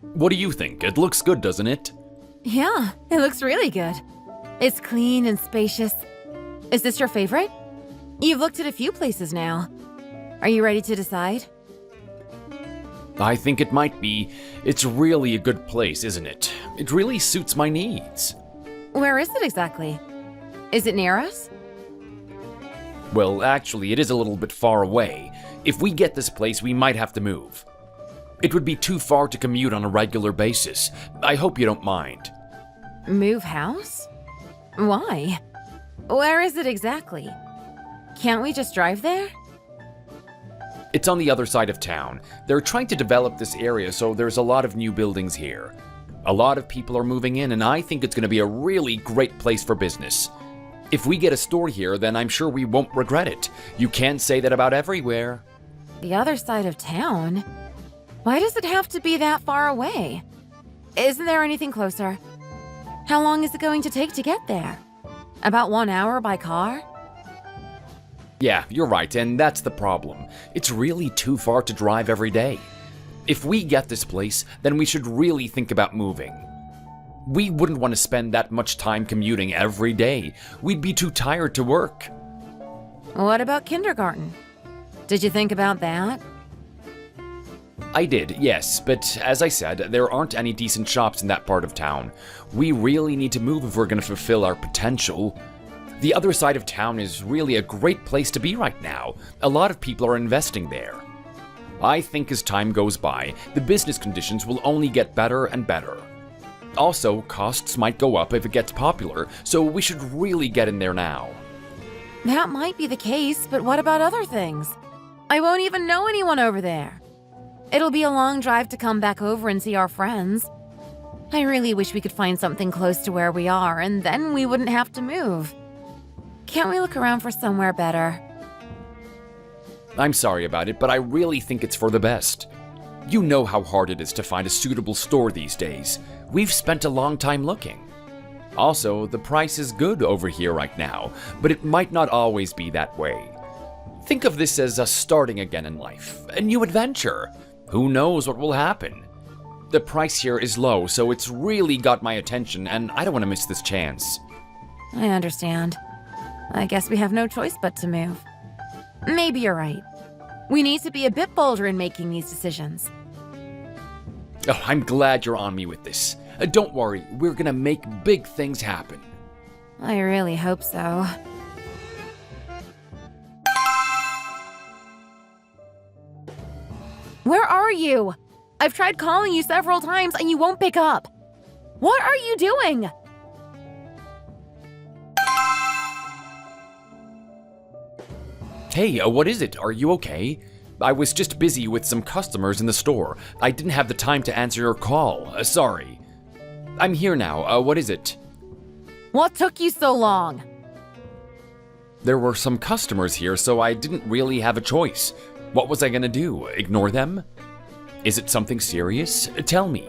What do you think? It looks good, doesn't it? Yeah, it looks really good. It's clean and spacious. Is this your favorite? You've looked at a few places now. Are you ready to decide? I think it might be. It's really a good place, isn't it? It really suits my needs. Where is it exactly? Is it near us? Well, actually, it is a little bit far away. If we get this place, we might have to move. It would be too far to commute on a regular basis. I hope you don't mind. Move house? Why? Where is it exactly? Can't we just drive there? It's on the other side of town. They're trying to develop this area, so there's a lot of new buildings here. A lot of people are moving in, and I think it's going to be a really great place for business. If we get a store here, then I'm sure we won't regret it. You can't say that about everywhere. The other side of town? Why does it have to be that far away? Isn't there anything closer? How long is it going to take to get there? About 1 hour by car? Yeah, you're right, and that's the problem. It's really too far to drive every day. If we get this place, then we should really think about moving. We wouldn't want to spend that much time commuting every day. We'd be too tired to work. What about kindergarten? Did you think about that? I did, yes, but as I said, there aren't any decent shops in that part of town. We really need to move if we're going to fulfill our potential. The other side of town is really a great place to be right now. A lot of people are investing there. I think as time goes by, the business conditions will only get better and better. Also, costs might go up if it gets popular, so we should really get in there now. That might be the case, but what about other things? I won't even know anyone over there. It'll be a long drive to come back over and see our friends. I really wish we could find something close to where we are, and then we wouldn't have to move. Can't we look around for somewhere better? I'm sorry about it, but I really think it's for the best. You know how hard it is to find a suitable store these days. We've spent a long time looking. Also, the price is good over here right now, but it might not always be that way. Think of this as us starting again in life, a new adventure. Who knows what will happen? The price here is low, so it's really got my attention, and I don't want to miss this chance. I understand. I guess we have no choice but to move. Maybe you're right. We need to be a bit bolder in making these decisions. Oh, I'm glad you're on me with this. Don't worry, we're gonna make big things happen. I really hope so. Where are you? I've tried calling you several times and you won't pick up. What are you doing? Hey, what is it? Are you okay? I was just busy with some customers in the store. I didn't have the time to answer your call. Sorry. I'm here now. What is it? What took you so long? There were some customers here, so I didn't really have a choice. What was I gonna do? Ignore them? Is it something serious? Tell me.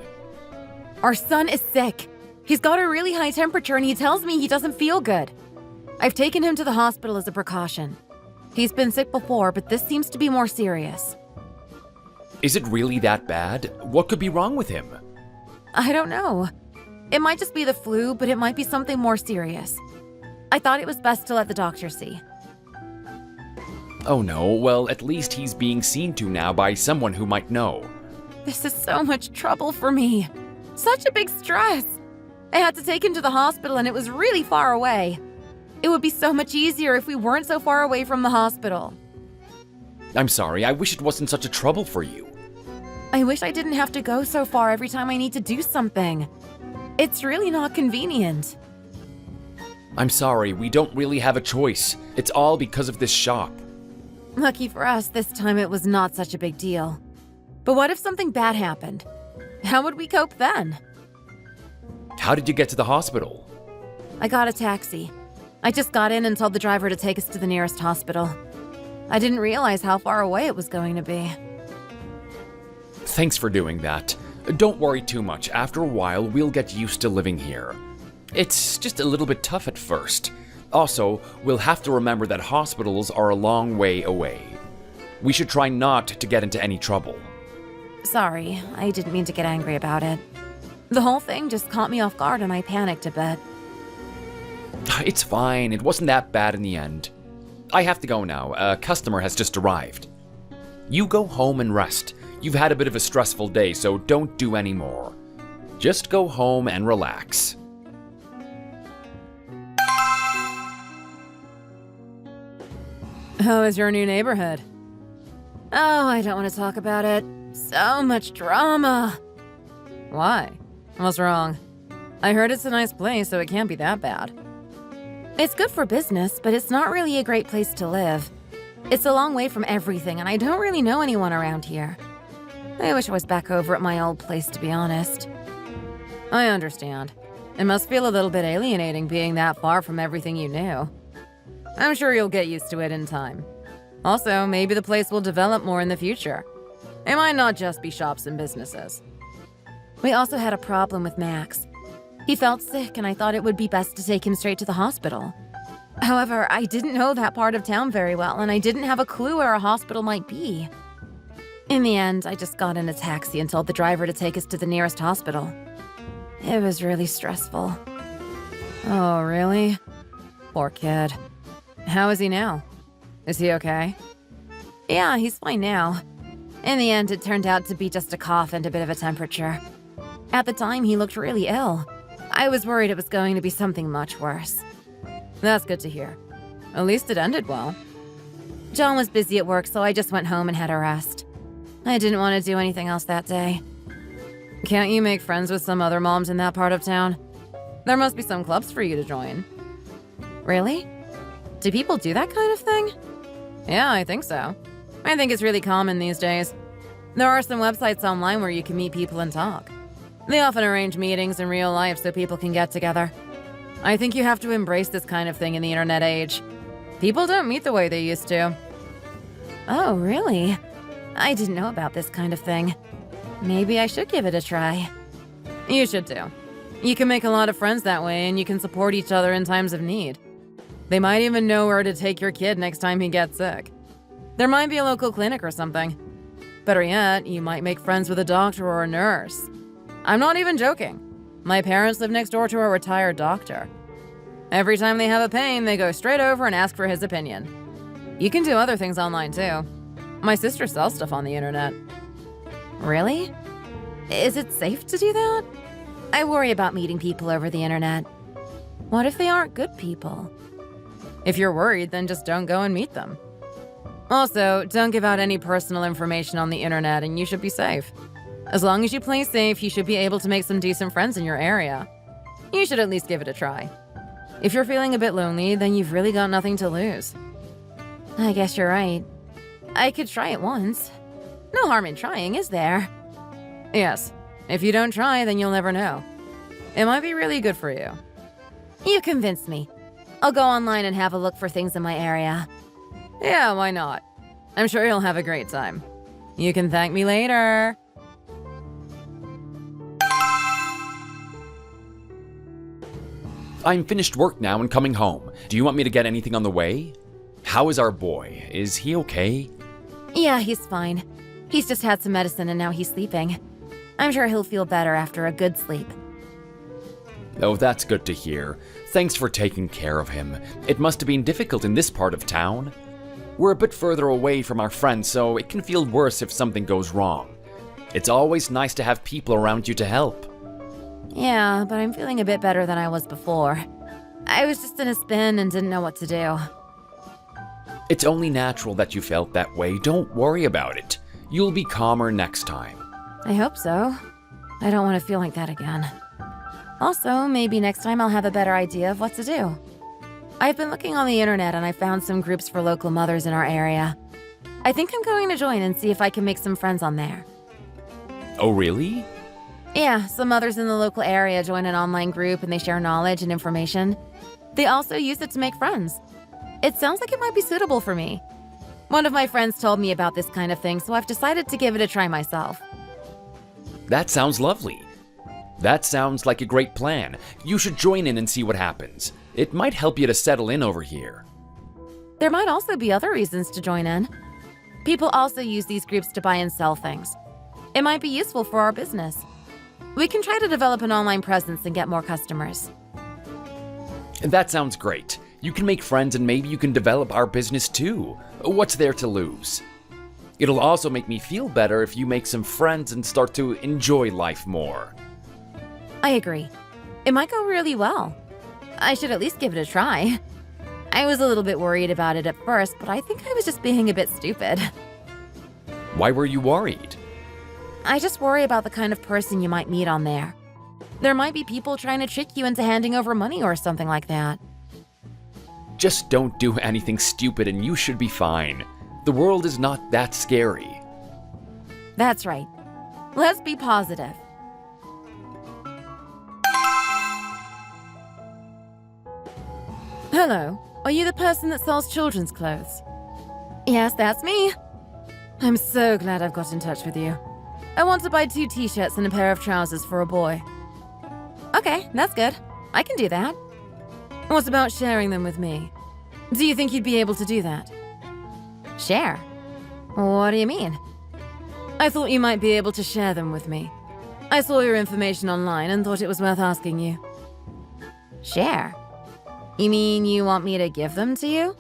Our son is sick. He's got a really high temperature and he tells me he doesn't feel good. I've taken him to the hospital as a precaution. He's been sick before, but this seems to be more serious. Is it really that bad? What could be wrong with him? I don't know. It might just be the flu, but it might be something more serious. I thought it was best to let the doctor see. Oh no, well, at least he's being seen to now by someone who might know. This is so much trouble for me. Such a big stress. I had to take him to the hospital and it was really far away. It would be so much easier if we weren't so far away from the hospital. I'm sorry, I wish it wasn't such a trouble for you. I wish I didn't have to go so far every time I need to do something. It's really not convenient. I'm sorry, we don't really have a choice. It's all because of this shop. Lucky for us, this time it was not such a big deal. But what if something bad happened? How would we cope then? How did you get to the hospital? I got a taxi. I just got in and told the driver to take us to the nearest hospital. I didn't realize how far away it was going to be. Thanks for doing that. Don't worry too much. After a while, we'll get used to living here. It's just a little bit tough at first. Also, we'll have to remember that hospitals are a long way away. We should try not to get into any trouble. Sorry, I didn't mean to get angry about it. The whole thing just caught me off guard and I panicked a bit. It's fine, it wasn't that bad in the end. I have to go now, a customer has just arrived. You go home and rest. You've had a bit of a stressful day, so don't do any more. Just go home and relax. How is your new neighborhood? Oh, I don't want to talk about it. So much drama. Why? What's wrong? I heard it's a nice place, so it can't be that bad. It's good for business, but it's not really a great place to live. It's a long way from everything, and I don't really know anyone around here. I wish I was back over at my old place, to be honest. I understand. It must feel a little bit alienating being that far from everything you knew. I'm sure you'll get used to it in time. Also, maybe the place will develop more in the future. It might not just be shops and businesses. We also had a problem with Max. He felt sick, and I thought it would be best to take him straight to the hospital. However, I didn't know that part of town very well, and I didn't have a clue where a hospital might be. In the end, I just got in a taxi and told the driver to take us to the nearest hospital. It was really stressful. Oh, really? Poor kid. How is he now? Is he okay? Yeah, he's fine now. In the end, it turned out to be just a cough and a bit of a temperature. At the time, he looked really ill. I was worried it was going to be something much worse. That's good to hear. At least it ended well. John was busy at work, so I just went home and had a rest. I didn't want to do anything else that day. Can't you make friends with some other moms in that part of town? There must be some clubs for you to join. Really? Do people do that kind of thing? Yeah, I think so. I think it's really common these days. There are some websites online where you can meet people and talk. They often arrange meetings in real life so people can get together. I think you have to embrace this kind of thing in the internet age. People don't meet the way they used to. Oh, really? I didn't know about this kind of thing. Maybe I should give it a try. You should too. You can make a lot of friends that way, and you can support each other in times of need. They might even know where to take your kid next time he gets sick. There might be a local clinic or something. Better yet, you might make friends with a doctor or a nurse. I'm not even joking. My parents live next door to a retired doctor. Every time they have a pain, they go straight over and ask for his opinion. You can do other things online too. My sister sells stuff on the internet. Really? Is it safe to do that? I worry about meeting people over the internet. What if they aren't good people? If you're worried, then just don't go and meet them. Also, don't give out any personal information on the internet, and you should be safe. As long as you play safe, you should be able to make some decent friends in your area. You should at least give it a try. If you're feeling a bit lonely, then you've really got nothing to lose. I guess you're right. I could try it once. No harm in trying, is there? Yes. If you don't try, then you'll never know. It might be really good for you. You convinced me. I'll go online and have a look for things in my area. Yeah, why not? I'm sure you'll have a great time. You can thank me later. I'm finished work now and coming home. Do you want me to get anything on the way? How is our boy? Is he okay? Yeah, he's fine. He's just had some medicine and now he's sleeping. I'm sure he'll feel better after a good sleep. Oh, that's good to hear. Thanks for taking care of him. It must have been difficult in this part of town. We're a bit further away from our friends, so it can feel worse if something goes wrong. It's always nice to have people around you to help. Yeah, but I'm feeling a bit better than I was before. I was just in a spin and didn't know what to do. It's only natural that you felt that way. Don't worry about it. You'll be calmer next time. I hope so. I don't want to feel like that again. Also, maybe next time I'll have a better idea of what to do. I've been looking on the internet and I found some groups for local mothers in our area. I think I'm going to join and see if I can make some friends on there. Oh, really? Yeah, some mothers in the local area join an online group and they share knowledge and information. They also use it to make friends. It sounds like it might be suitable for me. One of my friends told me about this kind of thing, so I've decided to give it a try myself. That sounds lovely. That sounds like a great plan. You should join in and see what happens. It might help you to settle in over here. There might also be other reasons to join in. People also use these groups to buy and sell things. It might be useful for our business. We can try to develop an online presence and get more customers. That sounds great. You can make friends and maybe you can develop our business too. What's there to lose? It'll also make me feel better if you make some friends and start to enjoy life more. I agree. It might go really well. I should at least give it a try. I was a little bit worried about it at first, but I think I was just being a bit stupid. Why were you worried? I just worry about the kind of person you might meet on there. There might be people trying to trick you into handing over money or something like that. Just don't do anything stupid and you should be fine. The world is not that scary. That's right. Let's be positive. Hello, are you the person that sells children's clothes? Yes, that's me. I'm so glad I've got in touch with you. I want to buy 2 t-shirts and a pair of trousers for a boy. Okay, that's good. I can do that. What about sharing them with me? Do you think you'd be able to do that? Share? What do you mean? I thought you might be able to share them with me. I saw your information online and thought it was worth asking you. Share? You mean you want me to give them to you?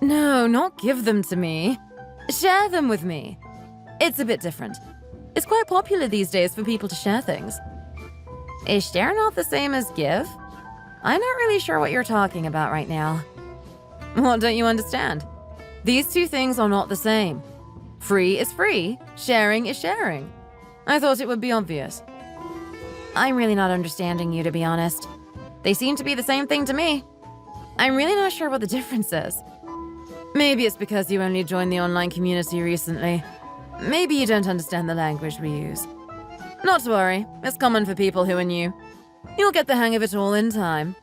No, not give them to me. Share them with me. It's a bit different. It's quite popular these days for people to share things. Is share not the same as give? I'm not really sure what you're talking about right now. What don't you understand? These 2 things are not the same. Free is free, sharing is sharing. I thought it would be obvious. I'm really not understanding you, to be honest. They seem to be the same thing to me. I'm really not sure what the difference is. Maybe it's because you only joined the online community recently. Maybe you don't understand the language we use. Not to worry, it's common for people who are new. You'll get the hang of it all in time.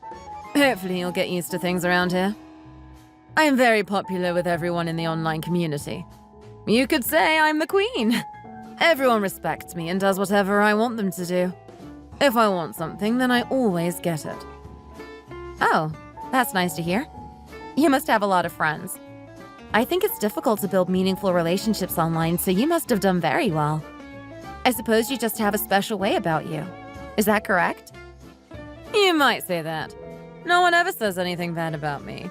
Hopefully you'll get used to things around here. I am very popular with everyone in the online community. You could say I'm the queen. Everyone respects me and does whatever I want them to do. If I want something, then I always get it. Oh, that's nice to hear. You must have a lot of friends. I think it's difficult to build meaningful relationships online, so you must have done very well. I suppose you just have a special way about you. Is that correct? You might say that. No one ever says anything bad about me.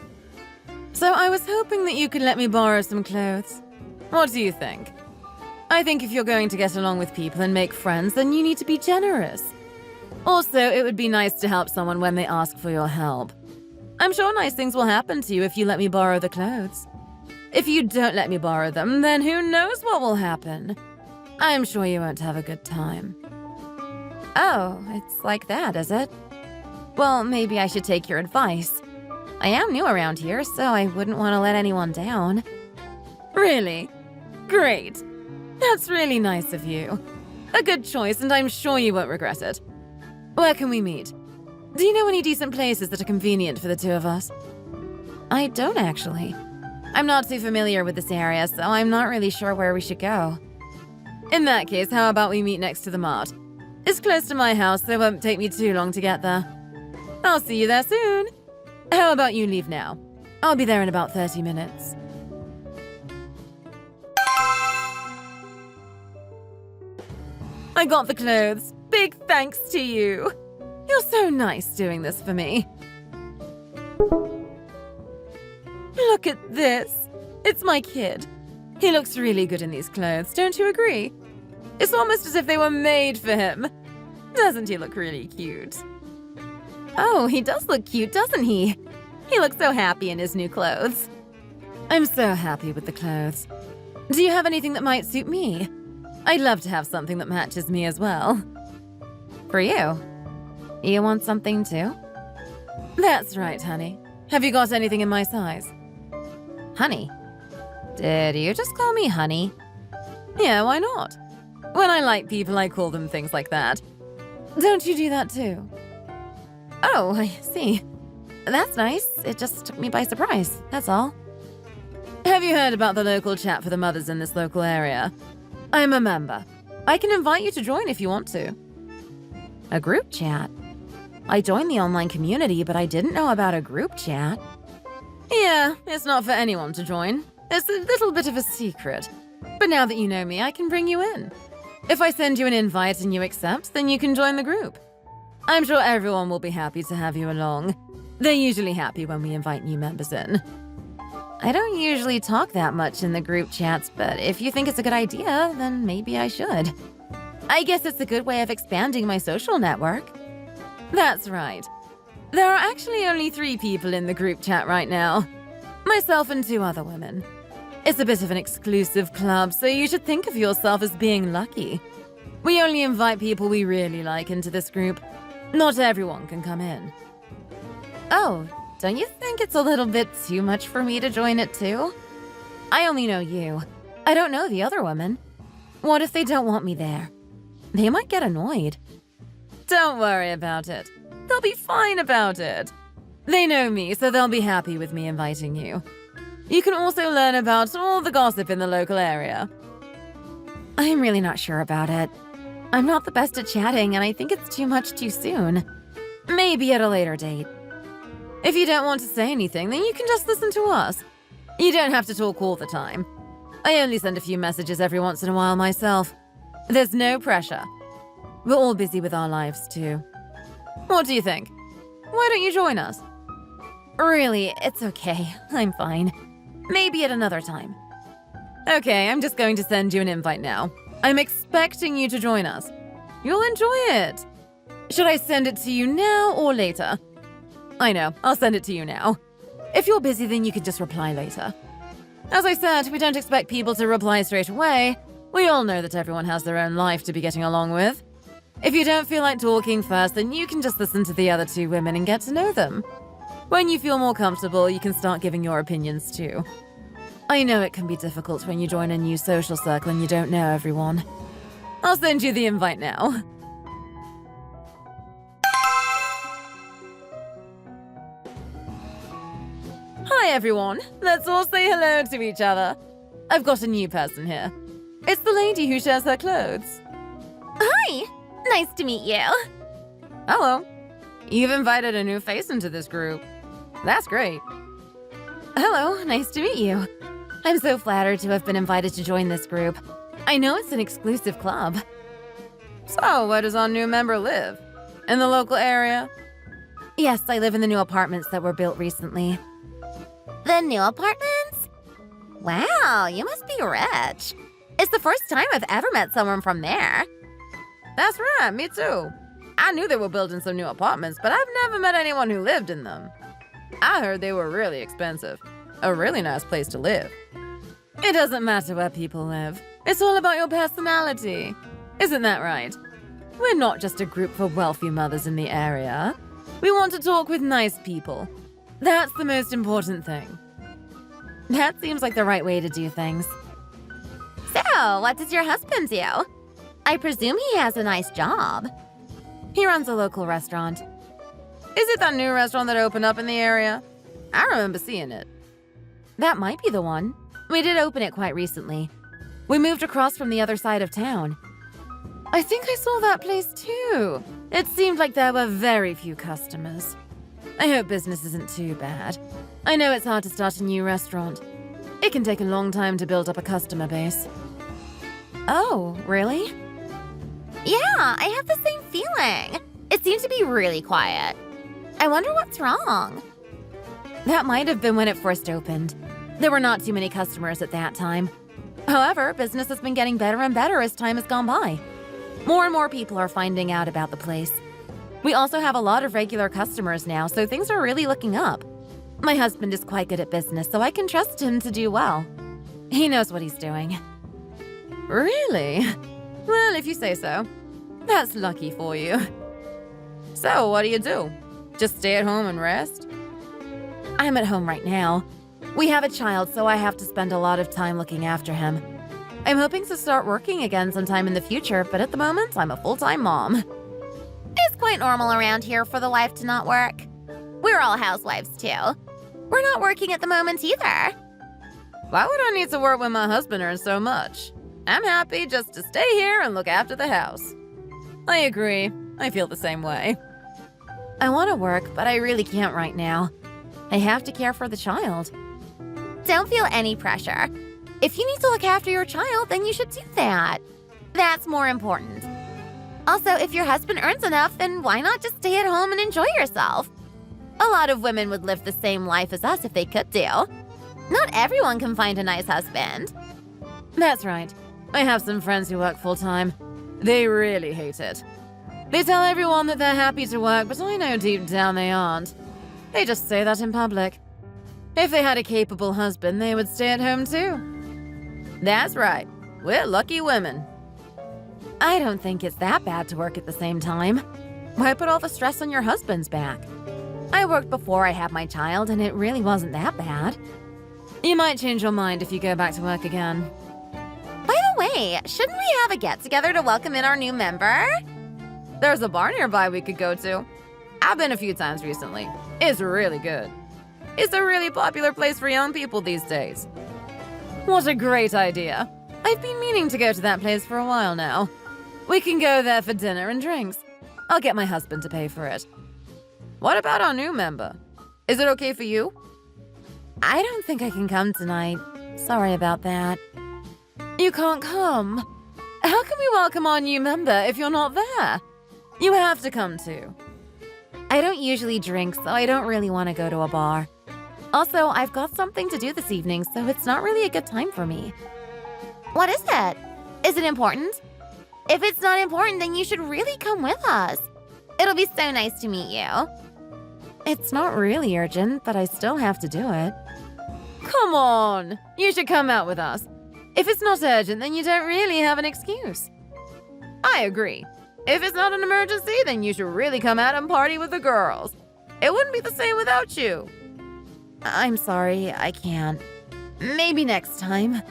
So I was hoping that you could let me borrow some clothes. What do you think? I think if you're going to get along with people and make friends, then you need to be generous. Also, it would be nice to help someone when they ask for your help. I'm sure nice things will happen to you if you let me borrow the clothes. If you don't let me borrow them, then who knows what will happen? I'm sure you won't have a good time. Oh, it's like that, is it? Well, maybe I should take your advice. I am new around here, so I wouldn't want to let anyone down. Really? Great. That's really nice of you. A good choice, and I'm sure you won't regret it. Where can we meet? Do you know any decent places that are convenient for the 2 of us? I don't actually. I'm not too familiar with this area, so I'm not really sure where we should go. In that case, how about we meet next to the mart? It's close to my house, so it won't take me too long to get there. I'll see you there soon. How about you leave now? I'll be there in about 30 minutes. I got the clothes. Big thanks to you. You're so nice doing this for me. Look at this. It's my kid. He looks really good in these clothes, don't you agree? It's almost as if they were made for him. Doesn't he look really cute? Oh, he does look cute, doesn't he? He looks so happy in his new clothes. I'm so happy with the clothes. Do you have anything that might suit me? I'd love to have something that matches me as well. For you? You want something too? That's right, honey. Have you got anything in my size? Honey? Did you just call me honey? Yeah, why not? When I like people, I call them things like that. Don't you do that too? Oh, I see. That's nice. It just took me by surprise, that's all. Have you heard about the local chat for the mothers in this local area? I'm a member. I can invite you to join if you want to. A group chat? I joined the online community, but I didn't know about a group chat. Yeah, it's not for anyone to join. It's a little bit of a secret. But now that you know me, I can bring you in. If I send you an invite and you accept, then you can join the group. I'm sure everyone will be happy to have you along. They're usually happy when we invite new members in. I don't usually talk that much in the group chats, but if you think it's a good idea, then maybe I should. I guess it's a good way of expanding my social network. That's right. There are actually only 3 people in the group chat right now. Myself and 2 other women. It's a bit of an exclusive club, so you should think of yourself as being lucky. We only invite people we really like into this group. Not everyone can come in. Oh, don't you think it's a little bit too much for me to join it too? I only know you. I don't know the other women. What if they don't want me there? They might get annoyed. Don't worry about it. They'll be fine about it. They know me, so they'll be happy with me inviting you. You can also learn about all the gossip in the local area. I'm really not sure about it. I'm not the best at chatting, and I think it's too much too soon. Maybe at a later date. If you don't want to say anything, then you can just listen to us. You don't have to talk all the time. I only send a few messages every once in a while myself. There's no pressure. We're all busy with our lives too. What do you think? Why don't you join us? Really, it's okay. I'm fine. Maybe at another time. Okay, I'm just going to send you an invite now. I'm expecting you to join us. You'll enjoy it. Should I send it to you now or later? I know, I'll send it to you now. If you're busy, then you can just reply later. As I said, we don't expect people to reply straight away. We all know that everyone has their own life to be getting along with. If you don't feel like talking first, then you can just listen to the other 2 women and get to know them. When you feel more comfortable, you can start giving your opinions too. I know it can be difficult when you join a new social circle and you don't know everyone. I'll send you the invite now. Hi everyone, let's all say hello to each other. I've got a new person here. It's the lady who shares her clothes. Hi! Nice to meet you. Hello. You've invited a new face into this group. That's great. Hello, nice to meet you. I'm so flattered to have been invited to join this group. I know it's an exclusive club. So, where does our new member live? In the local area? Yes, I live in the new apartments that were built recently. The new apartments? Wow, you must be rich. It's the first time I've ever met someone from there. That's right, me too. I knew they were building some new apartments, but I've never met anyone who lived in them. I heard they were really expensive. A really nice place to live. It doesn't matter where people live. It's all about your personality. Isn't that right? We're not just a group for wealthy mothers in the area. We want to talk with nice people. That's the most important thing. That seems like the right way to do things. So, what does your husband do? I presume he has a nice job. He runs a local restaurant. Is it that new restaurant that opened up in the area? I remember seeing it. That might be the one. We did open it quite recently. We moved across from the other side of town. I think I saw that place too. It seemed like there were very few customers. I hope business isn't too bad. I know it's hard to start a new restaurant. It can take a long time to build up a customer base. Oh, really? Yeah, I have the same feeling. It seems to be really quiet. I wonder what's wrong. That might have been when it first opened. There were not too many customers at that time. However, business has been getting better and better as time has gone by. More and more people are finding out about the place. We also have a lot of regular customers now, so things are really looking up. My husband is quite good at business, so I can trust him to do well. He knows what he's doing. Really? Well, if you say so. That's lucky for you. So, what do you do? Just stay at home and rest? I'm at home right now. We have a child, so I have to spend a lot of time looking after him. I'm hoping to start working again sometime in the future, but at the moment, I'm a full-time mom. It's quite normal around here for the wife to not work. We're all housewives too. We're not working at the moment either. Why would I need to work when my husband earns so much? I'm happy just to stay here and look after the house. I agree. I feel the same way. I want to work, but I really can't right now. I have to care for the child. Don't feel any pressure. If you need to look after your child, then you should do that. That's more important. Also, if your husband earns enough, then why not just stay at home and enjoy yourself? A lot of women would live the same life as us if they could do. Not everyone can find a nice husband. That's right. I have some friends who work full-time. They really hate it. They tell everyone that they're happy to work, but I know deep down they aren't. They just say that in public. If they had a capable husband, they would stay at home too. That's right. We're lucky women. I don't think it's that bad to work at the same time. Why put all the stress on your husband's back? I worked before I had my child, and it really wasn't that bad. You might change your mind if you go back to work again. By the way, shouldn't we have a get-together to welcome in our new member? There's a bar nearby we could go to. I've been a few times recently. It's really good. It's a really popular place for young people these days. What a great idea. I've been meaning to go to that place for a while now. We can go there for dinner and drinks. I'll get my husband to pay for it. What about our new member? Is it okay for you? I don't think I can come tonight. Sorry about that. You can't come. How can we welcome our new member if you're not there? You have to come too. I don't usually drink, so I don't really want to go to a bar. Also, I've got something to do this evening, so it's not really a good time for me. What is it? Is it important? If it's not important, then you should really come with us. It'll be so nice to meet you. It's not really urgent, but I still have to do it. Come on! You should come out with us. If it's not urgent, then you don't really have an excuse. I agree. If it's not an emergency, then you should really come out and party with the girls. It wouldn't be the same without you. I'm sorry, I can't. Maybe next time.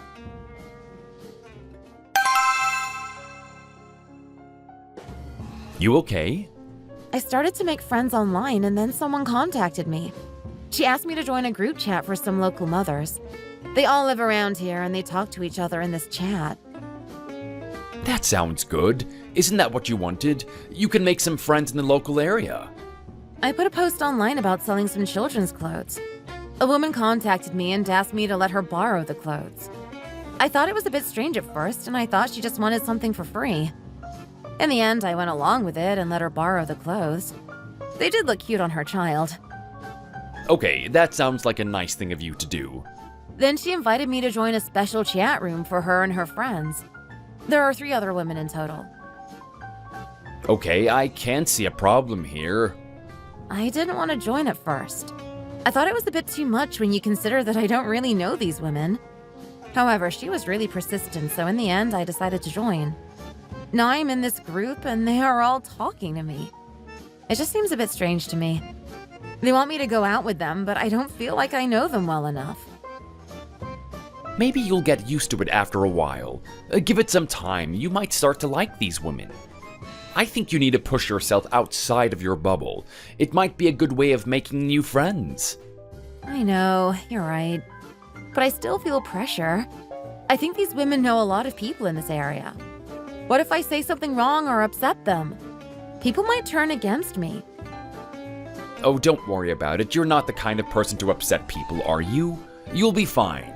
You okay? I started to make friends online and then someone contacted me. She asked me to join a group chat for some local mothers. They all live around here and they talk to each other in this chat. That sounds good. Isn't that what you wanted? You can make some friends in the local area. I put a post online about selling some children's clothes. A woman contacted me and asked me to let her borrow the clothes. I thought it was a bit strange at first, and I thought she just wanted something for free. In the end, I went along with it and let her borrow the clothes. They did look cute on her child. Okay, that sounds like a nice thing of you to do. Then she invited me to join a special chat room for her and her friends. There are 3 other women in total. Okay, I can't see a problem here. I didn't want to join at first. I thought it was a bit too much when you consider that I don't really know these women. However, she was really persistent, so in the end, I decided to join. Now I'm in this group and they are all talking to me. It just seems a bit strange to me. They want me to go out with them, but I don't feel like I know them well enough. Maybe you'll get used to it after a while. Give it some time, you might start to like these women. I think you need to push yourself outside of your bubble. It might be a good way of making new friends. I know, you're right. But I still feel pressure. I think these women know a lot of people in this area. What if I say something wrong or upset them? People might turn against me. Oh, don't worry about it. You're not the kind of person to upset people, are you? You'll be fine.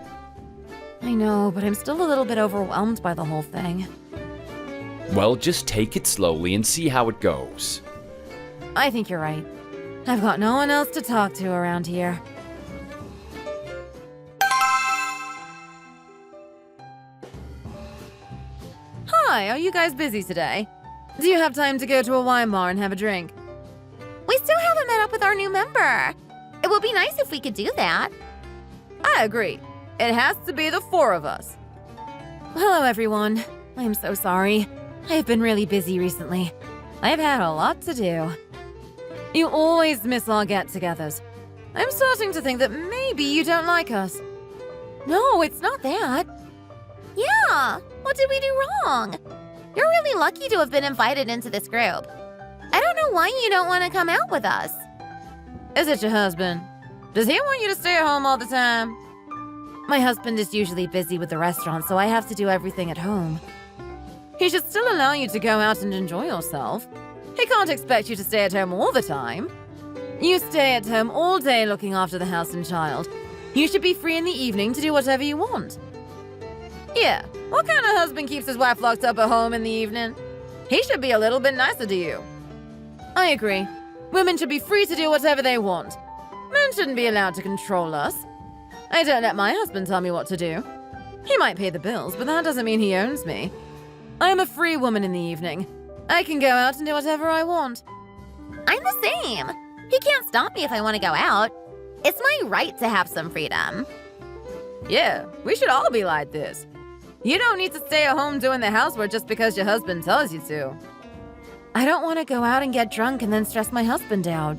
I know, but I'm still a little bit overwhelmed by the whole thing. Well, just take it slowly and see how it goes. I think you're right. I've got no one else to talk to around here. Hi, are you guys busy today? Do you have time to go to a wine bar and have a drink? We still haven't met up with our new member. It would be nice if we could do that. I agree. It has to be the 4 of us. Hello, everyone. I'm so sorry. I've been really busy recently. I've had a lot to do. You always miss our get-togethers. I'm starting to think that maybe you don't like us. No, it's not that. Yeah, what did we do wrong? You're really lucky to have been invited into this group. I don't know why you don't want to come out with us. Is it your husband? Does he want you to stay at home all the time? My husband is usually busy with the restaurant, so I have to do everything at home. He should still allow you to go out and enjoy yourself. He can't expect you to stay at home all the time. You stay at home all day looking after the house and child. You should be free in the evening to do whatever you want. Yeah, What kind of husband keeps his wife locked up at home in the evening? He should be a little bit nicer to you. I agree. Women should be free to do whatever they want. Men shouldn't be allowed to control us. I don't let my husband tell me what to do. He might pay the bills, but that doesn't mean he owns me. I am a free woman in the evening. I can go out and do whatever I want. I'm the same. He can't stop me if I want to go out. It's my right to have some freedom. Yeah, we should all be like this. You don't need to stay at home doing the housework just because your husband tells you to. I don't want to go out and get drunk and then stress my husband out.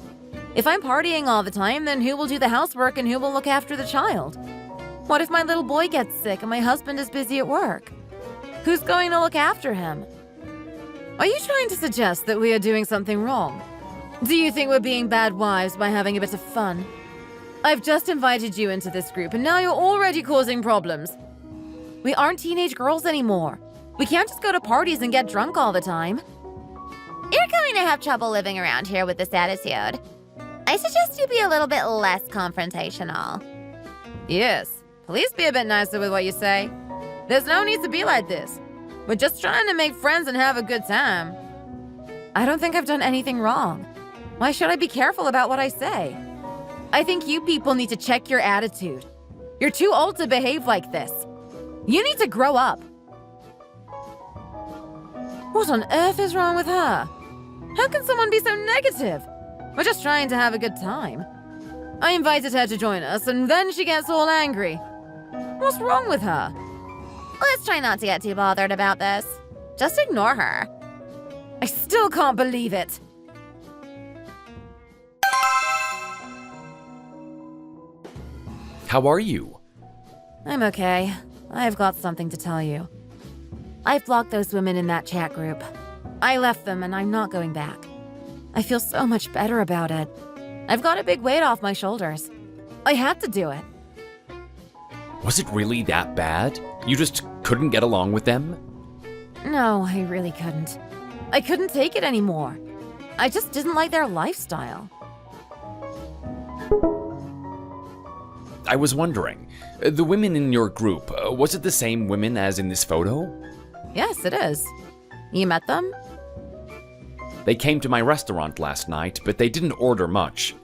If I'm partying all the time, then who will do the housework and who will look after the child? What if my little boy gets sick and my husband is busy at work? Who's going to look after him? Are you trying to suggest that we are doing something wrong? Do you think we're being bad wives by having a bit of fun? I've just invited you into this group and now you're already causing problems. We aren't teenage girls anymore. We can't just go to parties and get drunk all the time. You're going to have trouble living around here with this attitude. I suggest you be a little bit less confrontational. Yes, please be a bit nicer with what you say. There's no need to be like this. We're just trying to make friends and have a good time. I don't think I've done anything wrong. Why should I be careful about what I say? I think you people need to check your attitude. You're too old to behave like this. You need to grow up. What on earth is wrong with her? How can someone be so negative? We're just trying to have a good time. I invited her to join us, and then she gets all angry. What's wrong with her? Let's try not to get too bothered about this. Just ignore her. I still can't believe it. How are you? I'm okay. I've got something to tell you. I've blocked those women in that chat group. I left them and I'm not going back. I feel so much better about it. I've got a big weight off my shoulders. I had to do it. Was it really that bad? You just couldn't get along with them? No, I really couldn't. I couldn't take it anymore. I just didn't like their lifestyle. I was wondering, the women in your group, was it the same women as in this photo? Yes, it is. You met them? They came to my restaurant last night, but they didn't order much.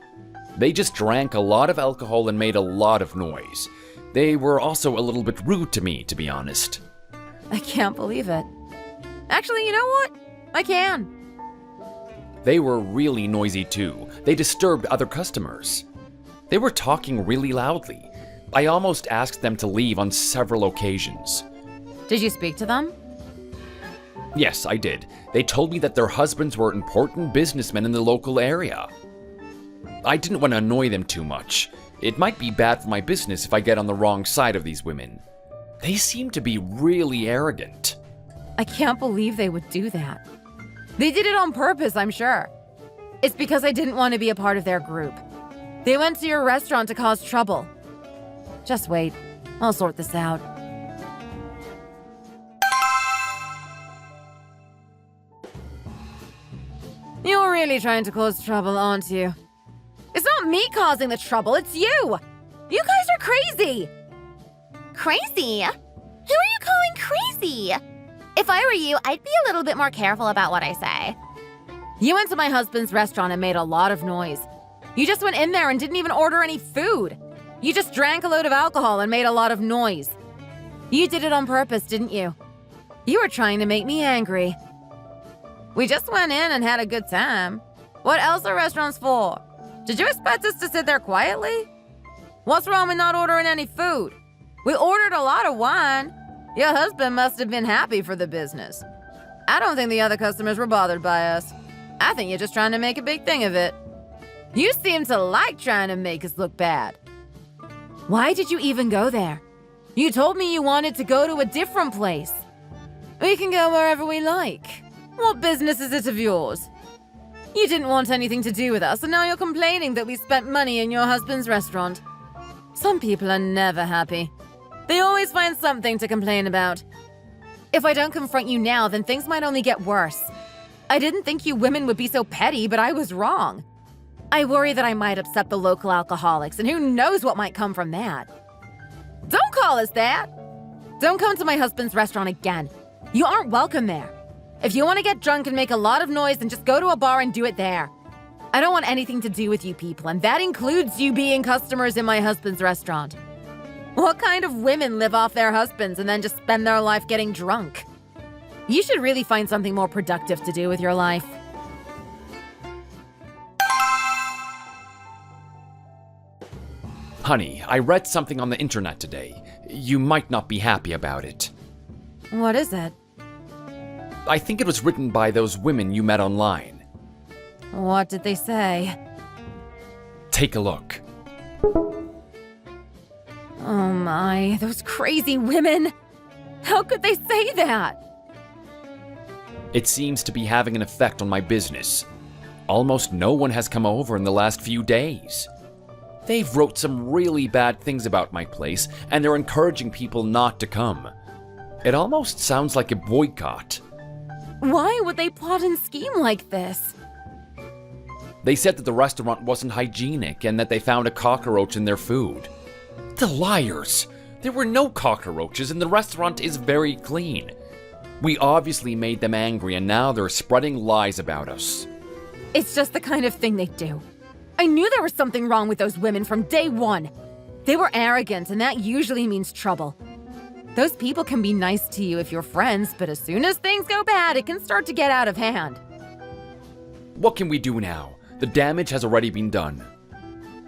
They just drank a lot of alcohol and made a lot of noise. They were also a little bit rude to me, to be honest. I can't believe it. Actually, you know what? I can. They were really noisy too. They disturbed other customers. They were talking really loudly. I almost asked them to leave on several occasions. Did you speak to them? Yes, I did. They told me that their husbands were important businessmen in the local area. I didn't want to annoy them too much. It might be bad for my business if I get on the wrong side of these women. They seem to be really arrogant. I can't believe they would do that. They did it on purpose, I'm sure. It's because I didn't want to be a part of their group. They went to your restaurant to cause trouble. Just wait. I'll sort this out. You're really trying to cause trouble, aren't you? It's not me causing the trouble, it's you! You guys are crazy! Crazy? Who are you calling crazy? If I were you, I'd be a little bit more careful about what I say. You went to my husband's restaurant and made a lot of noise. You just went in there and didn't even order any food. You just drank a load of alcohol and made a lot of noise. You did it on purpose, didn't you? You were trying to make me angry. We just went in and had a good time. What else are restaurants for? Did you expect us to sit there quietly? What's wrong with not ordering any food? We ordered a lot of wine. Your husband must have been happy for the business. I don't think the other customers were bothered by us. I think you're just trying to make a big thing of it. You seem to like trying to make us look bad. Why did you even go there? You told me you wanted to go to a different place. We can go wherever we like. What business is it of yours? You didn't want anything to do with us, and now you're complaining that we spent money in your husband's restaurant. Some people are never happy. They always find something to complain about. If I don't confront you now, then things might only get worse. I didn't think you women would be so petty, but I was wrong. I worry that I might upset the local alcoholics, and who knows what might come from that. Don't call us that! Don't come to my husband's restaurant again. You aren't welcome there. If you want to get drunk and make a lot of noise, then just go to a bar and do it there. I don't want anything to do with you people, and that includes you being customers in my husband's restaurant. What kind of women live off their husbands and then just spend their life getting drunk? You should really find something more productive to do with your life. Honey, I read something on the internet today. You might not be happy about it. What is it? I think it was written by those women you met online. What did they say? Take a look. Oh my, those crazy women! How could they say that? It seems to be having an effect on my business. Almost no one has come over in the last few days. They've wrote some really bad things about my place, and they're encouraging people not to come. It almost sounds like a boycott. Why would they plot and scheme like this? They said that the restaurant wasn't hygienic and that they found a cockroach in their food. The liars! There were no cockroaches and the restaurant is very clean. We obviously made them angry and now they're spreading lies about us. It's just the kind of thing they do. I knew there was something wrong with those women from day one. They were arrogant and that usually means trouble. Those people can be nice to you if you're friends, but as soon as things go bad, it can start to get out of hand. What can we do now? The damage has already been done.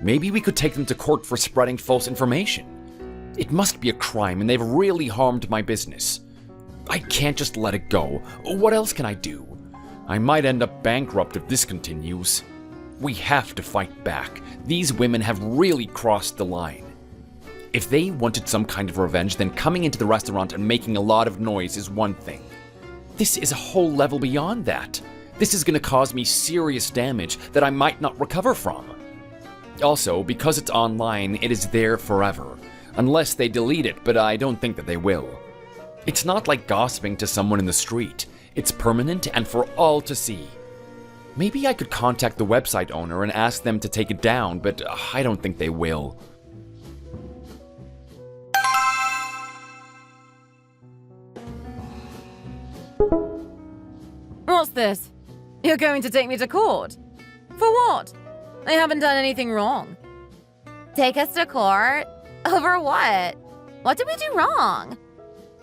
Maybe we could take them to court for spreading false information. It must be a crime and they've really harmed my business. I can't just let it go. What else can I do? I might end up bankrupt if this continues. We have to fight back. These women have really crossed the line. If they wanted some kind of revenge, then coming into the restaurant and making a lot of noise is one thing. This is a whole level beyond that. This is going to cause me serious damage that I might not recover from. Also, because it's online, it is there forever. Unless they delete it, but I don't think that they will. It's not like gossiping to someone in the street. It's permanent and for all to see. Maybe I could contact the website owner and ask them to take it down, but I don't think they will. What's this? You're going to take me to court? For what? I haven't done anything wrong. Take us to court? Over what? What did we do wrong?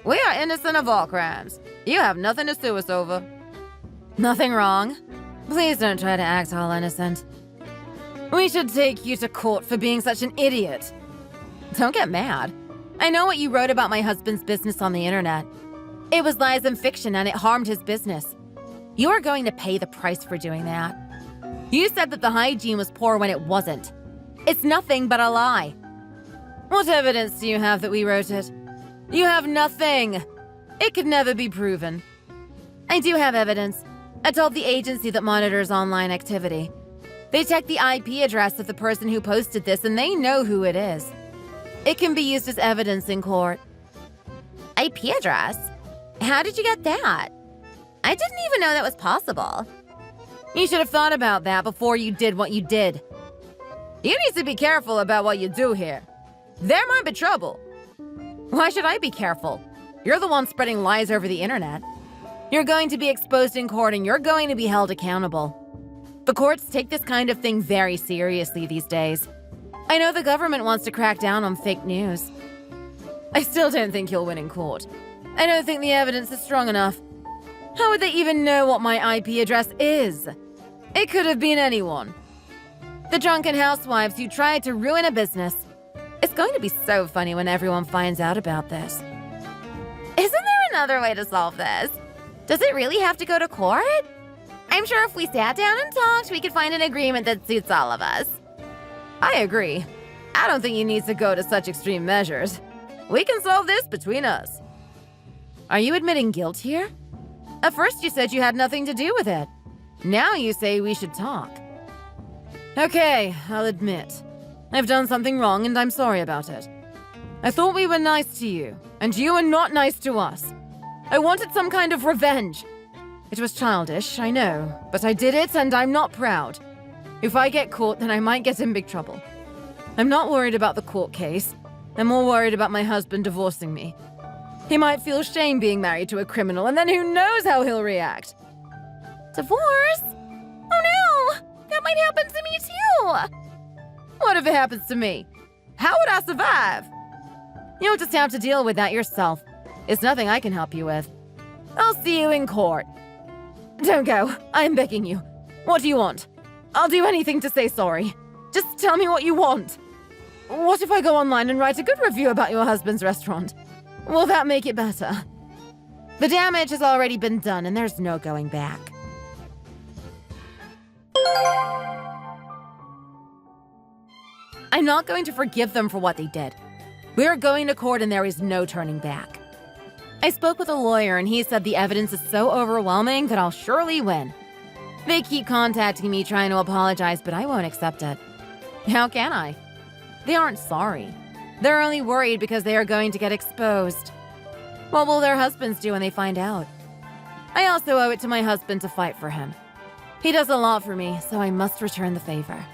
We are innocent of all crimes. You have nothing to sue us over. Nothing wrong. Please don't try to act all innocent. We should take you to court for being such an idiot. Don't get mad. I know what you wrote about my husband's business on the internet. It was lies and fiction and it harmed his business. You are going to pay the price for doing that. You said that the hygiene was poor when it wasn't. It's nothing but a lie. What evidence do you have that we wrote it? You have nothing. It could never be proven. I do have evidence. I told the agency that monitors online activity. They checked the IP address of the person who posted this and they know who it is. It can be used as evidence in court. IP address? How did you get that? I didn't even know that was possible. You should have thought about that before you did what you did. You need to be careful about what you do here. There might be trouble. Why should I be careful? You're the one spreading lies over the internet. You're going to be exposed in court and you're going to be held accountable. The courts take this kind of thing very seriously these days. I know the government wants to crack down on fake news. I still don't think you'll win in court. I don't think the evidence is strong enough. How would they even know what my IP address is? It could have been anyone. The drunken housewives who tried to ruin a business. It's going to be so funny when everyone finds out about this. Isn't there another way to solve this? Does it really have to go to court? I'm sure if we sat down and talked, we could find an agreement that suits all of us. I agree. I don't think you need to go to such extreme measures. We can solve this between us. Are you admitting guilt here? At first you said you had nothing to do with it. Now you say we should talk. Okay, I'll admit. I've done something wrong and I'm sorry about it. I thought we were nice to you, and you were not nice to us. I wanted some kind of revenge. It was childish, I know, but I did it and I'm not proud. If I get caught, then I might get in big trouble. I'm not worried about the court case. I'm more worried about my husband divorcing me. He might feel shame being married to a criminal, and then who knows how he'll react. Divorce? Oh no! That might happen to me too! What if it happens to me? How would I survive? You'll just have to deal with that yourself. It's nothing I can help you with. I'll see you in court. Don't go. I'm begging you. What do you want? I'll do anything to say sorry. Just tell me what you want. What if I go online and write a good review about your husband's restaurant? Will that make it better? The damage has already been done and there's no going back. I'm not going to forgive them for what they did. We're going to court and there is no turning back. I spoke with a lawyer and he said the evidence is so overwhelming that I'll surely win. They keep contacting me trying to apologize, but I won't accept it. How can I? They aren't sorry. They're only worried because they are going to get exposed. What will their husbands do when they find out? I also owe it to my husband to fight for him. He does a lot for me, so I must return the favor.